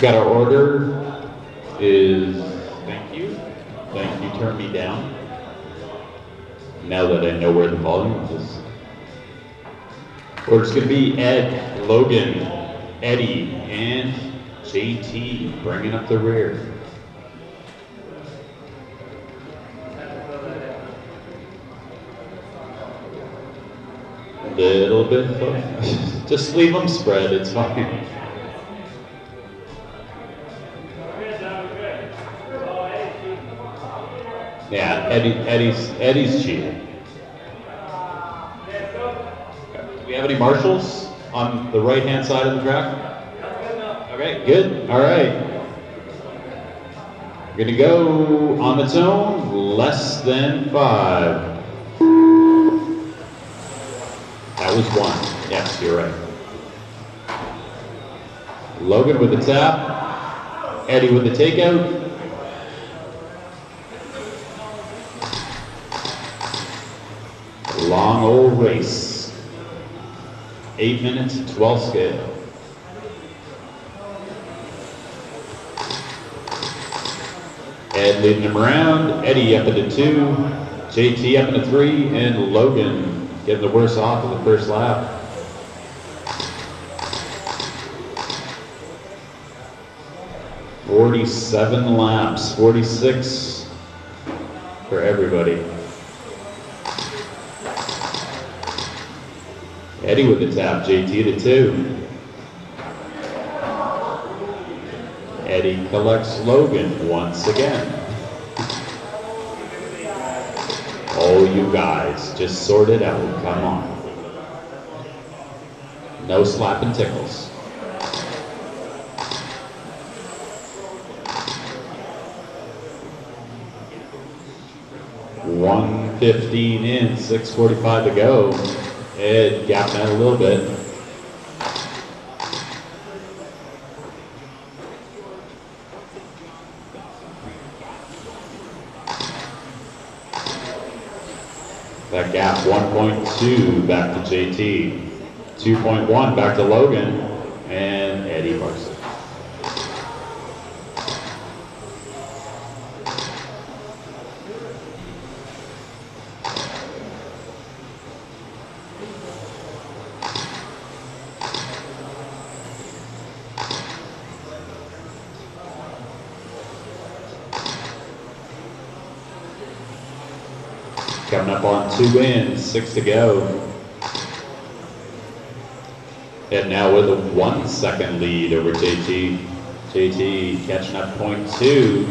Got our order is, thank you, turn me down. Now that I know where the volume is. Order's gonna be Ed, Logan, Eddie, and JT bringing up the rear. Little bit, just leave them spread, it's fine. Yeah, Eddie's cheating. Do we have any marshals on the right-hand side of the track? Okay, good, all right. We're gonna go on its own, less than 5. That was 1, yes, you're right. Logan with the tap, Eddie with the takeout. Long old race. 8 minutes, 12 scale. Ed leading him around, Eddie up into 2, JT up into 3, and Logan getting the worst off of the first lap. "47 laps, 46 for everybody. Eddie with the tap, JT to 2. Eddie collects Logan once again. Oh, you guys, just sort it out, come on. No slapping tickles. $1:15 in, 6:45 to go. Ed gapping out a little bit. That gap, 1.2 back to JT, 2.1 back to Logan, and Eddie marks it. Coming up on 2 in, 6 to go. And now with a 1 second lead over JT. JT catching up 0.2.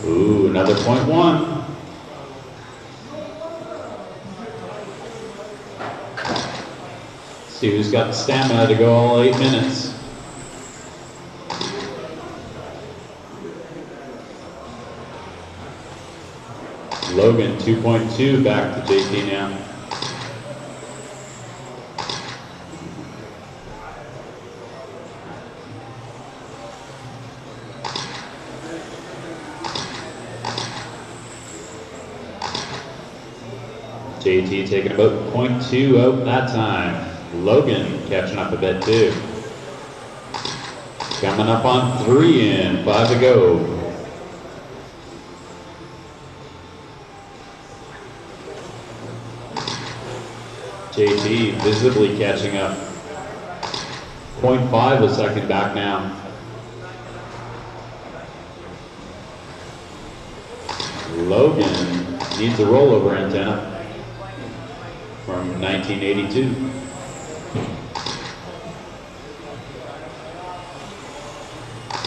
Ooh, another 0.1. See who's got the stamina to go all 8 minutes. Logan 2.2 back to JT now. JT taking about 0.2 out that time. Logan catching up a bit too. Coming up on 3 in, 5 to go. JT visibly catching up. 0.5 a second back now. Logan needs a rollover antenna from 1982.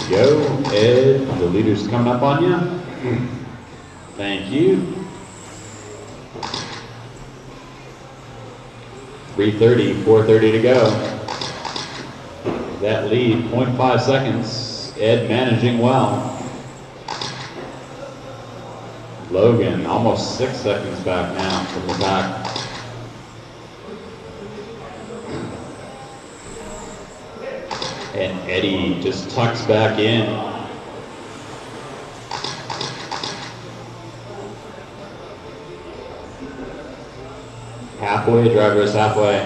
Go, Ed, the leader's coming up on you. Thank you. 3:30, 4:30 to go. That lead, 0.5 seconds. Ed managing well. Logan almost 6 seconds back now from the back. And Eddie just tucks back in. Halfway, driver is halfway.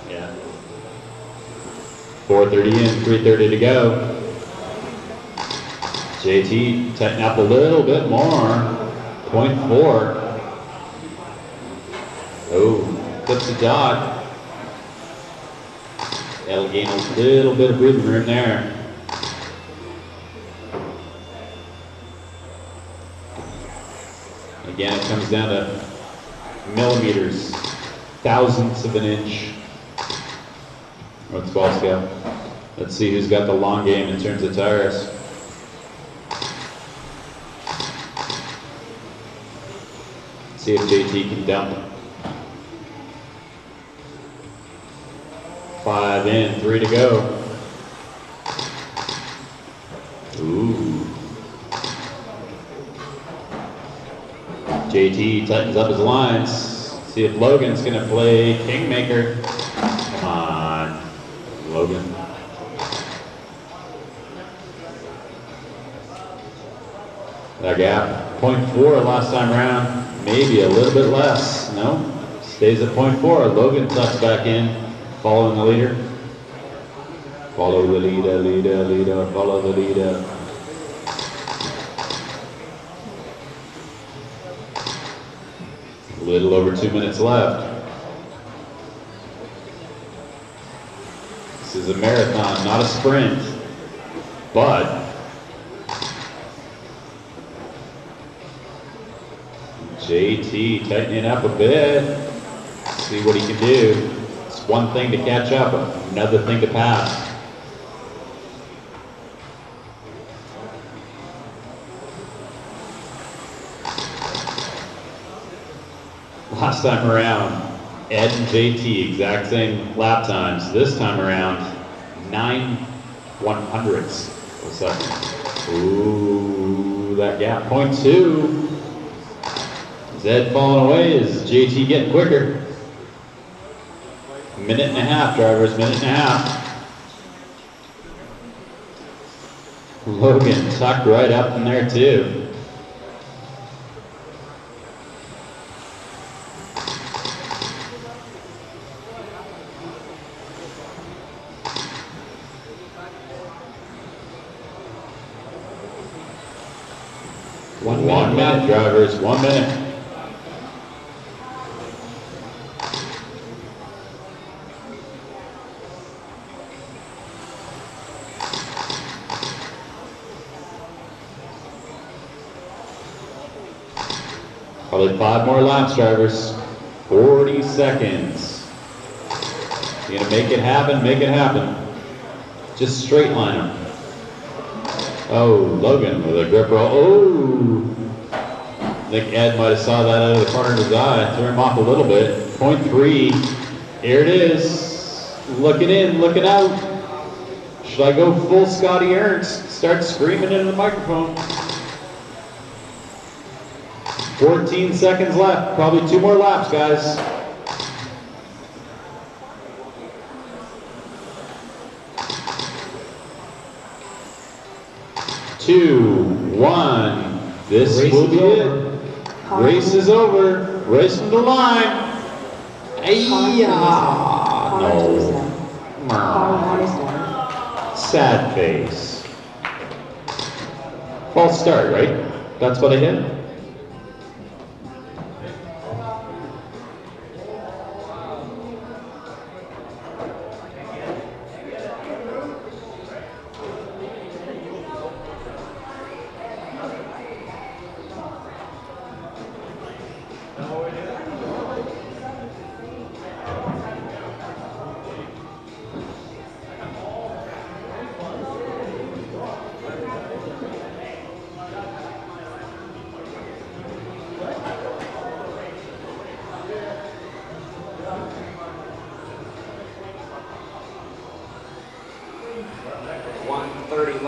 Yeah. 4:30 in, 3:30 to go. JT tighten up a little bit more. 0.4. Oh, clips a dot. That'll gain a little bit of breathing room there. Again, it comes down to millimeters, thousandths of an inch. What's ball scale? Let's see who's got the long game in terms of tires. See if JT can dump. 5 in, 3 to go. Ooh. JT tightens up his lines. See if Logan's gonna play Kingmaker. Come on, Logan. That gap, 0.4 last time around. Maybe a little bit less. No, stays at 0.4. Logan tucks back in, following the leader. Follow the leader, leader, leader, follow the leader. A little over 2 minutes left. This is a marathon, not a sprint, but JT tightening up a bit. See what he can do. It's one thing to catch up, another thing to pass. Last time around, Ed and JT, exact same lap times. This time around, 9/100ths of a second. Ooh, that gap, 0.2. Is Ed falling away? Is JT getting quicker? Minute and a half, drivers, minute and a half. Logan tucked right up in there too. One minute, drivers, 1 minute. Probably 5 more laps, drivers. 40 seconds. You're gonna make it happen, make it happen. Just straight line them. Oh, Logan with a grip roll. Oh! I think Ed might have saw that out of the corner of his eye. Threw him off a little bit. 0.3. Here it is. Looking in, looking out. Should I go full Scotty Ernst? Start screaming into the microphone. 14 seconds left. Probably 2 more laps, guys. Two, one. This will be it. Race is over. Racing the line. No. Sad face. False start, right? That's what I hit?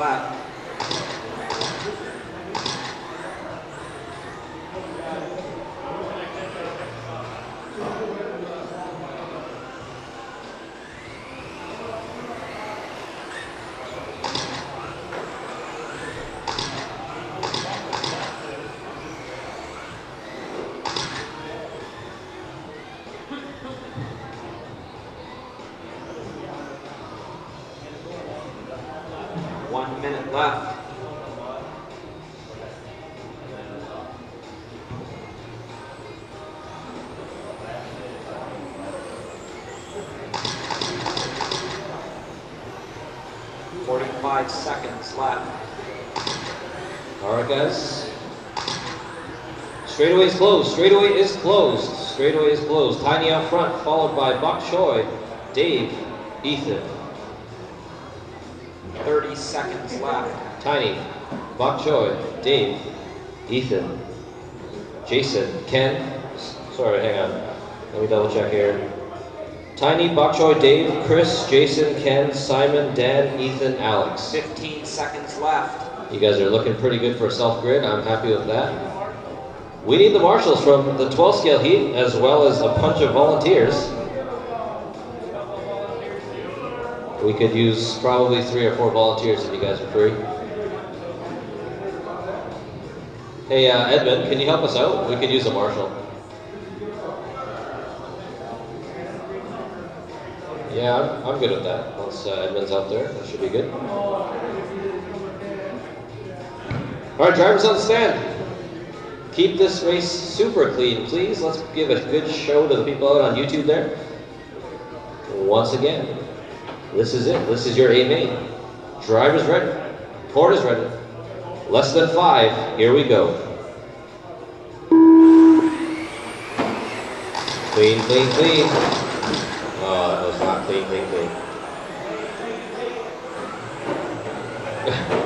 lap. left. .45 seconds left. All right, guys. Straightaway is closed. Straightaway is closed. Straightaway is closed. Tiny out front, followed by Bok Choy, Dave, Ethan. 30 seconds left. Tiny, Bok Choy, Dave, Ethan, Jason, Ken. Sorry, hang on. Let me double check here. Tiny, Bok Choy, Dave, Chris, Jason, Ken, Simon, Dan, Ethan, Alex. 15 seconds left. You guys are looking pretty good for a self-grid. I'm happy with that. We need the marshals from the 12 scale heat, as well as a bunch of volunteers. We could use probably 3 or 4 volunteers if you guys are free. Hey, Edmund, can you help us out? We could use a marshal. Yeah, I'm good with that. Once Edmund's out there, that should be good. All right, drivers on the stand. Keep this race super clean, please. Let's give a good show to the people out on YouTube there. Once again, this is it. This is your A main. Driver's ready. Port is ready. Less than 5. Here we go. Clean, clean, clean. Oh, that was not clean, clean, clean.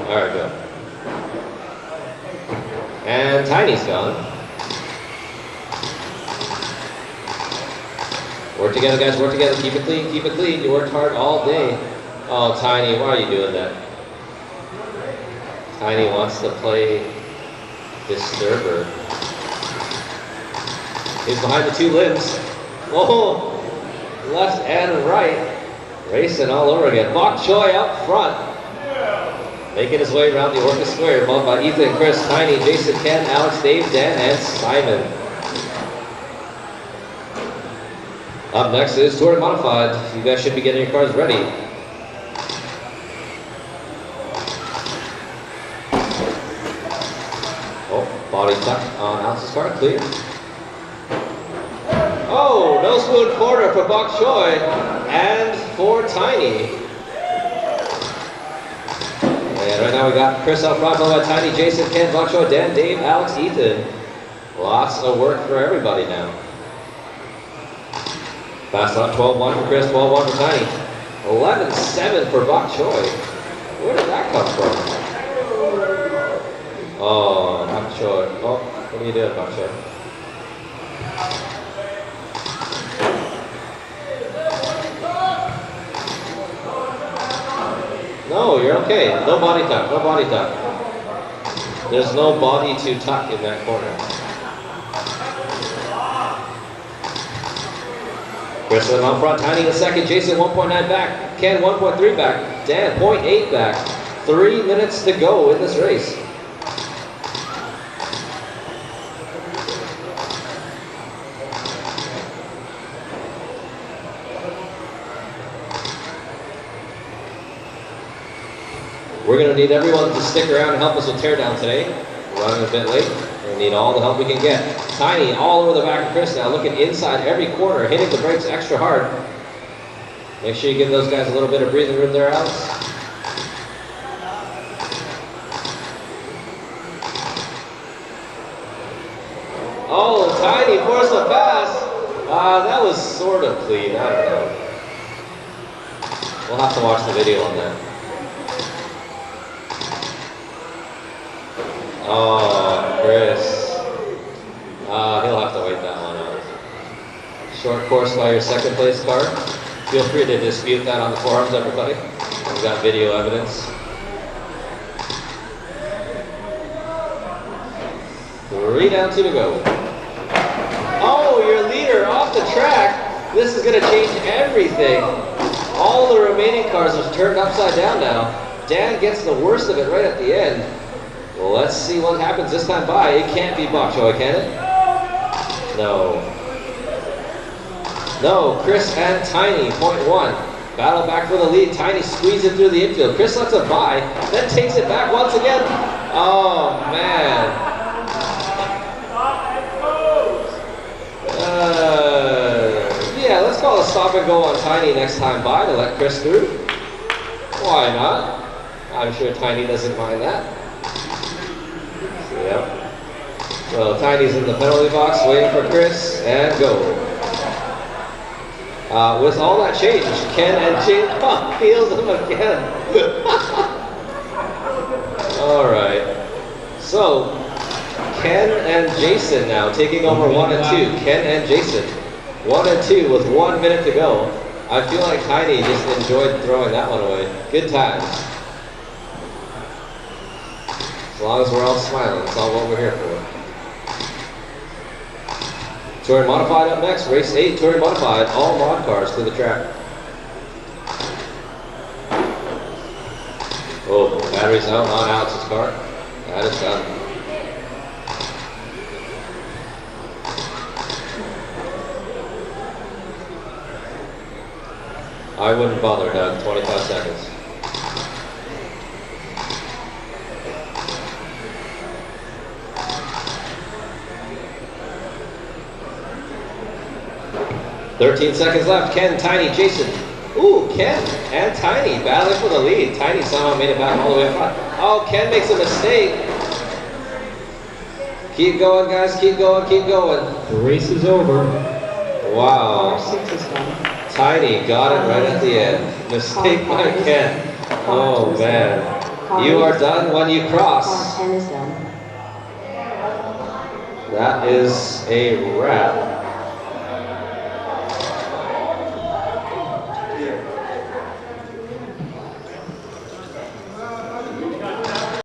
All right, go. And Tiny's gone. Work together, guys, work together. Keep it clean, keep it clean. You worked hard all day. Oh, Tiny, why are you doing that? Tiny wants to play Disturber. He's behind the 2 limbs. Oh, left and right. Racing all over again. Bok Choy up front. Making his way around the Orca Square, followed by Ethan, Chris, Tiny, Jason, Ken, Alex, Dave, Dan, and Simon. Up next is Tour de Modified. You guys should be getting your cars ready. Oh, body tuck on Alex's car, clear. Oh, no spoon quarter for Bok Choy and for Tiny. And right now we got Chris out front, followed by Tiny, Jason, Ken, Bok Choy, Dan, Dave, Alex, Ethan. Lots of work for everybody now. Fast lap, 12-1 for Chris, 12-1 for Tiny. 11-7 for Bok Choy. Where did that come from? Oh, Bok Choy. Oh, what are you doing, Bok Choy? No, you're okay. No body tuck, no body tuck. There's no body to tuck in that corner. Chris went on front, Tiny in second, Jason 1.9 back, Ken 1.3 back, Dan 0.8 back. 3 minutes to go in this race. We're going to need everyone to stick around and help us with teardown today. We're running a bit late. We need all the help we can get. Tiny all over the back of Chris now, looking inside every corner, hitting the brakes extra hard. Make sure you give those guys a little bit of breathing room there, Alex. Oh, Tiny forced a pass. That was sort of clean. I don't know. We'll have to watch the video on that. Oh, Chris. He'll have to wait that one out. Short course by your second place car. Feel free to dispute that on the forums, everybody. We've got video evidence. 3 down, 2 to go. Oh, your leader off the track. This is going to change everything. All the remaining cars are turned upside down now. Dan gets the worst of it right at the end. Well, let's see what happens this time by. It can't be Bok Choy, can it? No. No, Chris and Tiny, 0.1. Battle back for the lead. Tiny squeezing through the infield. Chris lets it by, then takes it back once again. Oh, man. Yeah, let's call a stop and go on Tiny next time by to let Chris through. Why not? I'm sure Tiny doesn't mind that. Yep. So Tiny's in the penalty box waiting for Chris and go. With all that change, Ken and Jane feels him again. All right. So Ken and Jason now taking over 1 and 2. Ken and Jason, 1 and 2 with 1 minute to go. I feel like Tiny just enjoyed throwing that one away. Good times. As long as we're all smiling, that's all what we're here for. Touring Modified up next, race 8, Touring Modified, all mod cars to the track. Oh, battery's out on Alex's car. That is done. I wouldn't bother, Doug, 25 seconds. "13 seconds left. Ken, Tiny, Jason." Ooh, Ken and Tiny battling for the lead. Tiny somehow made it back all the way up front. Oh, Ken makes a mistake. Keep going, guys. Keep going. Keep going. The race is over. Wow. Tiny got it right at the end. Mistake by Ken. Oh, man. You are done when you cross. That is a wrap.